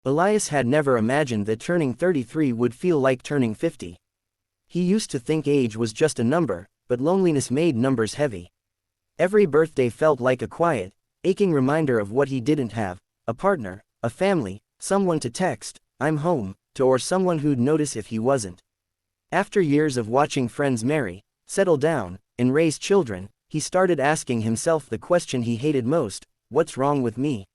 Elias had never imagined that turning 33 would feel like turning 50. He used to think age was just a number, but loneliness made numbers heavy. Every birthday felt like a quiet, aching reminder of what he didn't have: a partner, a family, someone to text, "I'm home," to, or someone who'd notice if he wasn't. After years of watching friends marry, settle down, and raise children, he started asking himself the question he hated most: what's wrong with me?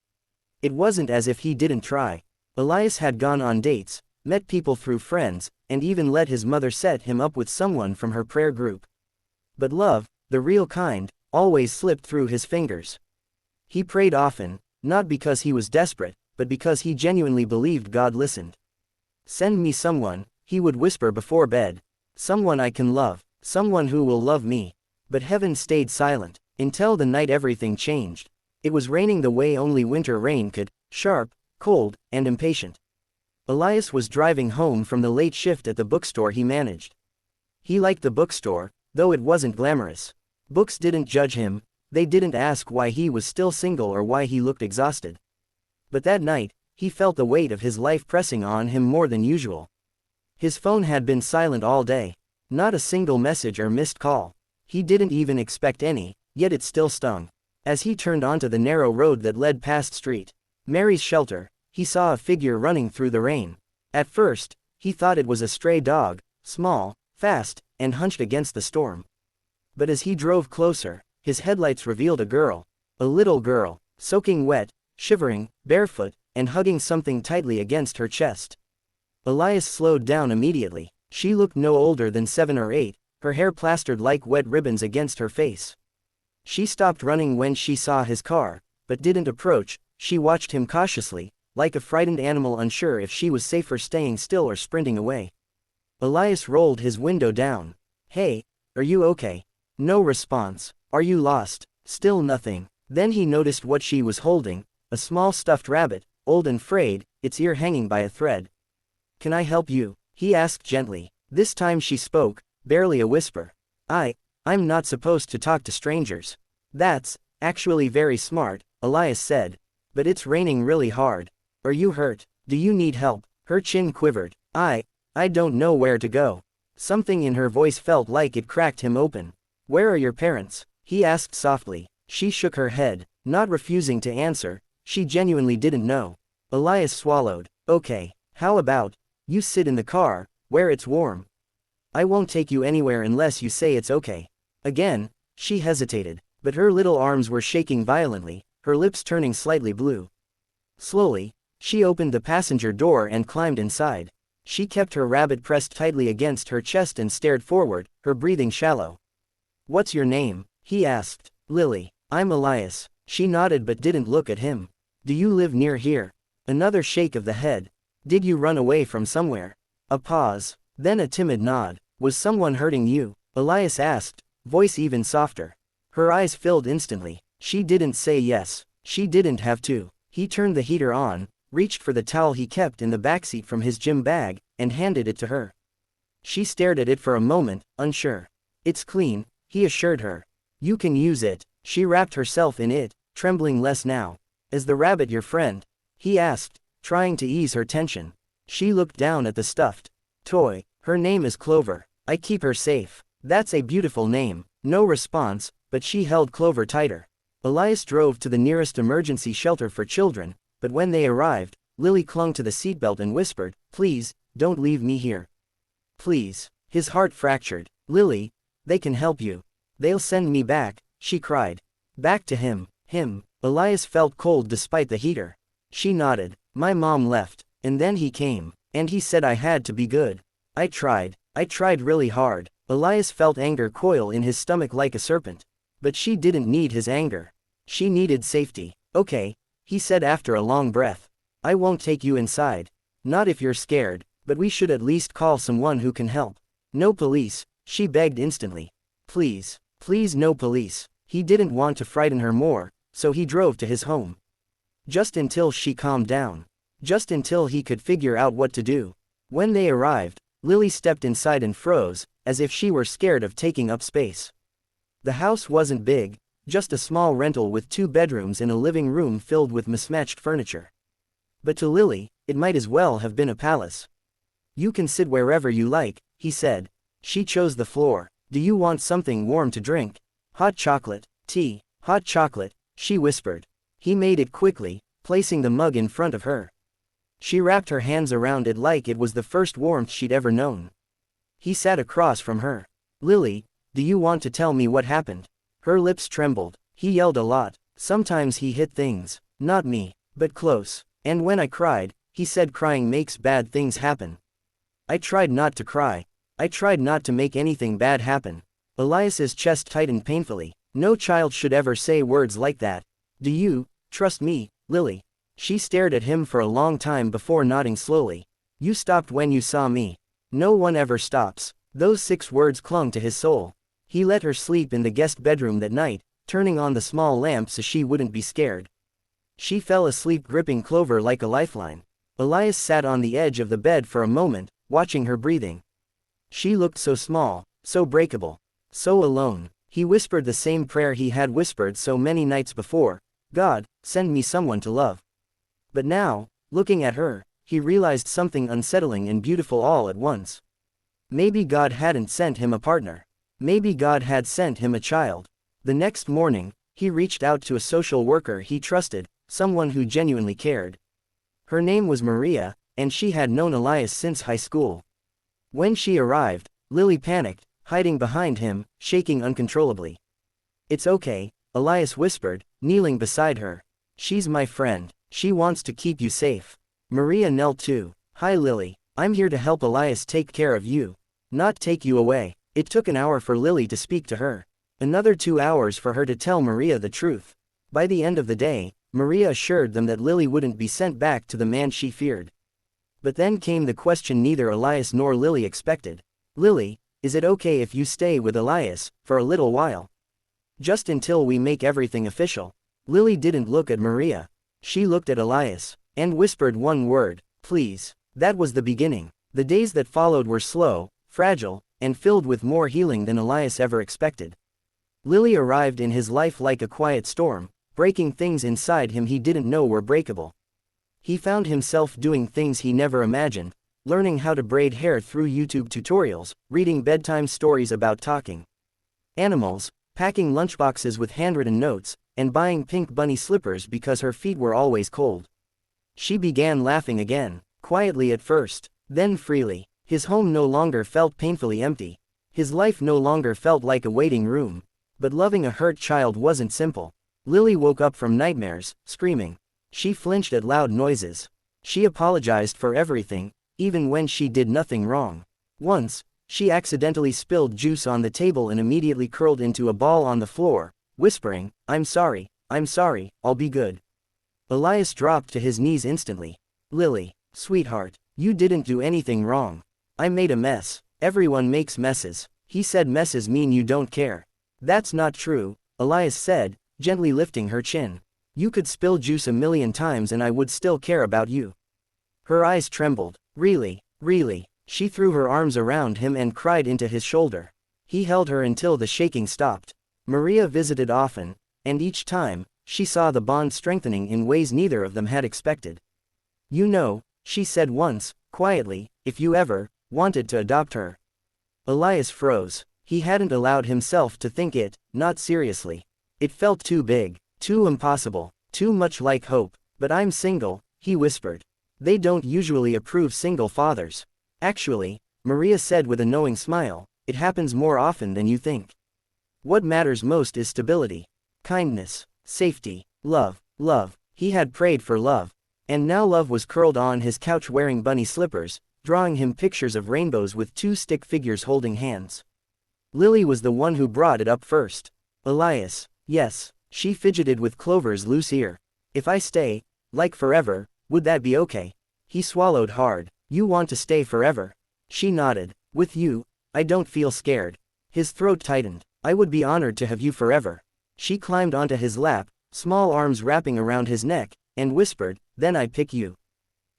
It wasn't as if he didn't try. Elias had gone on dates, met people through friends, and even let his mother set him up with someone from her prayer group. But love, the real kind, always slipped through his fingers. He prayed often, not because he was desperate, but because he genuinely believed God listened. "Send me someone," he would whisper before bed. "Someone I can love, someone who will love me." But heaven stayed silent, until the night everything changed. It was raining the way only winter rain could, sharp, cold, and impatient. Elias was driving home from the late shift at the bookstore he managed. He liked the bookstore, though it wasn't glamorous. Books didn't judge him, they didn't ask why he was still single or why he looked exhausted. But that night, he felt the weight of his life pressing on him more than usual. His phone had been silent all day. Not a single message or missed call. He didn't even expect any, yet it still stung. As he turned onto the narrow road that led past Street Mary's shelter, he saw a figure running through the rain. At first, he thought it was a stray dog, small, fast, and hunched against the storm. But as he drove closer, his headlights revealed a girl. A little girl, soaking wet, shivering, barefoot, and hugging something tightly against her chest. Elias slowed down immediately. She looked no older than 7 or 8, her hair plastered like wet ribbons against her face. She stopped running when she saw his car, but didn't approach. She watched him cautiously, like a frightened animal unsure if she was safer staying still or sprinting away. Elias rolled his window down. "Hey, are you okay?" No response. "Are you lost?" Still nothing. Then he noticed what she was holding: a small stuffed rabbit, old and frayed, its ear hanging by a thread. "Can I help you?" he asked gently. This time she spoke, barely a whisper. I'm not supposed to talk to strangers." "That's actually very smart," Elias said. "But it's raining really hard. Are you hurt? Do you need help?" Her chin quivered. I don't know where to go." Something in her voice felt like it cracked him open. "Where are your parents?" he asked softly. She shook her head, not refusing to answer. She genuinely didn't know. Elias swallowed. "Okay, how about you sit in the car, where it's warm? I won't take you anywhere unless you say it's okay." Again, she hesitated, but her little arms were shaking violently, her lips turning slightly blue. Slowly, she opened the passenger door and climbed inside. She kept her rabbit pressed tightly against her chest and stared forward, her breathing shallow. "What's your name?" he asked. "Lily." "I'm Elias." She nodded but didn't look at him. "Do you live near here?" Another shake of the head. "Did you run away from somewhere?" A pause, then a timid nod. "Was someone hurting you?" Elias asked, voice even softer. Her eyes filled instantly. She didn't say yes. She didn't have to. He turned the heater on, reached for the towel he kept in the backseat from his gym bag, and handed it to her. She stared at it for a moment, unsure. "It's clean," he assured her. "You can use it." She wrapped herself in it, trembling less now. "Is the rabbit your friend?" he asked, trying to ease her tension. She looked down at the stuffed toy. "Her name is Clover. I keep her safe." "That's a beautiful name." No response, but she held Clover tighter. Elias drove to the nearest emergency shelter for children, but when they arrived, Lily clung to the seatbelt and whispered, "Please, don't leave me here. Please." His heart fractured. "Lily, they can help you. They'll send me back," she cried. Back to him. Elias felt cold despite the heater. She nodded. "My mom left, and then he came, and he said I had to be good. I tried really hard." Elias felt anger coil in his stomach like a serpent. But she didn't need his anger. She needed safety. "Okay," he said after a long breath. "I won't take you inside. Not if you're scared, but we should at least call someone who can help." "No police," she begged instantly. Please no police." He didn't want to frighten her more, so he drove to his home. Just until she calmed down. Just until he could figure out what to do. When they arrived, Lily stepped inside and froze, as if she were scared of taking up space. The house wasn't big, just a small rental with 2 bedrooms and a living room filled with mismatched furniture. But to Lily, it might as well have been a palace. You can sit wherever you like, he said. She chose the floor. Do you want something warm to drink? Hot chocolate, tea, hot chocolate, she whispered. He made it quickly, placing the mug in front of her. She wrapped her hands around it like it was the first warmth she'd ever known. He sat across from her. Lily, do you want to tell me what happened? Her lips trembled. He yelled a lot. Sometimes he hit things. Not me, but close. And when I cried, he said crying makes bad things happen. I tried not to cry. I tried not to make anything bad happen. Elias's chest tightened painfully. No child should ever say words like that. Do you trust me, Lily? She stared at him for a long time before nodding slowly. You stopped when you saw me. No one ever stops. Those 6 words clung to his soul. He let her sleep in the guest bedroom that night, turning on the small lamp so she wouldn't be scared. She fell asleep gripping Clover like a lifeline. Elias sat on the edge of the bed for a moment, watching her breathing. She looked so small, so breakable, so alone. He whispered the same prayer he had whispered so many nights before. God, send me someone to love. But now, looking at her, he realized something unsettling and beautiful all at once. Maybe God hadn't sent him a partner. Maybe God had sent him a child. The next morning, he reached out to a social worker he trusted, someone who genuinely cared. Her name was Maria, and she had known Elias since high school. When she arrived, Lily panicked, hiding behind him, shaking uncontrollably. It's okay, Elias whispered, kneeling beside her. She's my friend. She wants to keep you safe. Maria knelt too. Hi Lily, I'm here to help Elias take care of you. Not take you away. It took an hour for Lily to speak to her. Another 2 hours for her to tell Maria the truth. By the end of the day, Maria assured them that Lily wouldn't be sent back to the man she feared. But then came the question neither Elias nor Lily expected. Lily, is it okay if you stay with Elias, for a little while? Just until we make everything official. Lily didn't look at Maria. She looked at Elias, and whispered one word, please. That was the beginning. The days that followed were slow, fragile, and filled with more healing than Elias ever expected. Lily arrived in his life like a quiet storm, breaking things inside him he didn't know were breakable. He found himself doing things he never imagined, learning how to braid hair through YouTube tutorials, reading bedtime stories about talking animals, packing lunchboxes with handwritten notes, and buying pink bunny slippers because her feet were always cold. She began laughing again, quietly at first, then freely. His home no longer felt painfully empty. His life no longer felt like a waiting room. But loving a hurt child wasn't simple. Lily woke up from nightmares, screaming. She flinched at loud noises. She apologized for everything, even when she did nothing wrong. Once, she accidentally spilled juice on the table and immediately curled into a ball on the floor, whispering, I'm sorry, I'll be good. Elias dropped to his knees instantly. Lily, sweetheart, you didn't do anything wrong. I made a mess. Everyone makes messes. He said messes mean you don't care. That's not true, Elias said, gently lifting her chin. You could spill juice a million times and I would still care about you. Her eyes trembled. Really, really. She threw her arms around him and cried into his shoulder. He held her until the shaking stopped. Maria visited often, and each time, she saw the bond strengthening in ways neither of them had expected. You know, she said once, quietly, if you ever wanted to adopt her. Elias froze. He hadn't allowed himself to think it, not seriously. It felt too big, too impossible, too much like hope. But I'm single, he whispered. They don't usually approve single fathers. Actually, Maria said with a knowing smile, it happens more often than you think. What matters most is stability, kindness, safety, love. He had prayed for love. And now love was curled on his couch wearing bunny slippers, drawing him pictures of rainbows with 2 stick figures holding hands. Lily was the one who brought it up first. Elias, yes, she fidgeted with Clover's loose ear. If I stay, like forever, would that be okay? He swallowed hard. You want to stay forever? She nodded. With you, I don't feel scared. His throat tightened. I would be honored to have you forever. She climbed onto his lap, small arms wrapping around his neck, and whispered, then I pick you.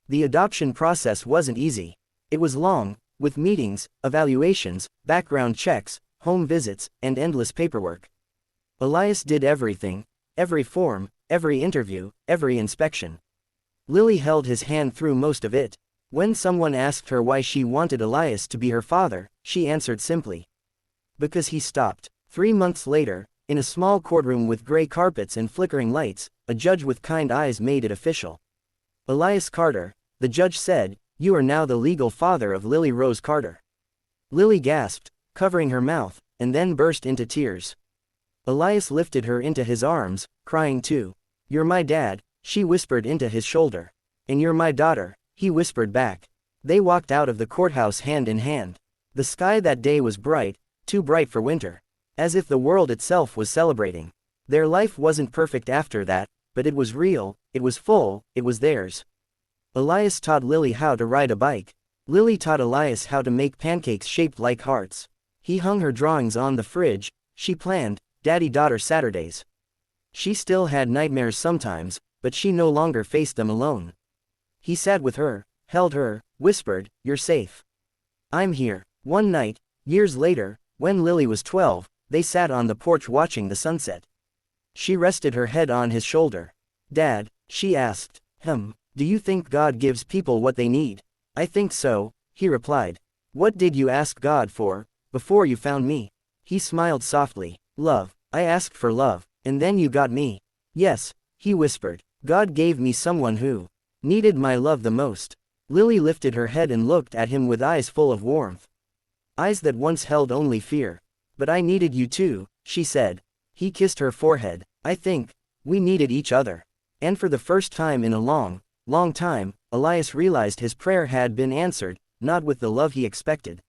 The adoption process wasn't easy. It was long, with meetings, evaluations, background checks, home visits, and endless paperwork. Elias did everything, every form, every interview, every inspection. Lily held his hand through most of it. When someone asked her why she wanted Elias to be her father, she answered simply, because he stopped. 3 months later, in a small courtroom with gray carpets and flickering lights, a judge with kind eyes made it official. Elias Carter, the judge said, you are now the legal father of Lily Rose Carter. Lily gasped, covering her mouth, and then burst into tears. Elias lifted her into his arms, crying too. You're my dad, she whispered into his shoulder. And you're my daughter, he whispered back. They walked out of the courthouse hand in hand. The sky that day was bright, too bright for winter. As if the world itself was celebrating. Their life wasn't perfect after that, but it was real, it was full, it was theirs. Elias taught Lily how to ride a bike. Lily taught Elias how to make pancakes shaped like hearts. He hung her drawings on the fridge. She planned daddy-daughter Saturdays. She still had nightmares sometimes, but she no longer faced them alone. He sat with her, held her, whispered, you're safe. I'm here. One night, years later, when Lily was 12, they sat on the porch watching the sunset. She rested her head on his shoulder. Dad, she asked, do you think God gives people what they need? I think so, he replied. What did you ask God for, before you found me? He smiled softly. Love. I asked for love, and then you got me. Yes, he whispered. God gave me someone who needed my love the most. Lily lifted her head and looked at him with eyes full of warmth. Eyes that once held only fear. But I needed you too, she said. He kissed her forehead. I think we needed each other. And for the first time in a long time, Elias realized his prayer had been answered, not with the love he expected,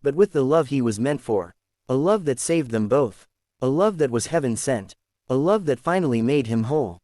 but with the love he was meant for. A love that saved them both. A love that was heaven sent. A love that finally made him whole.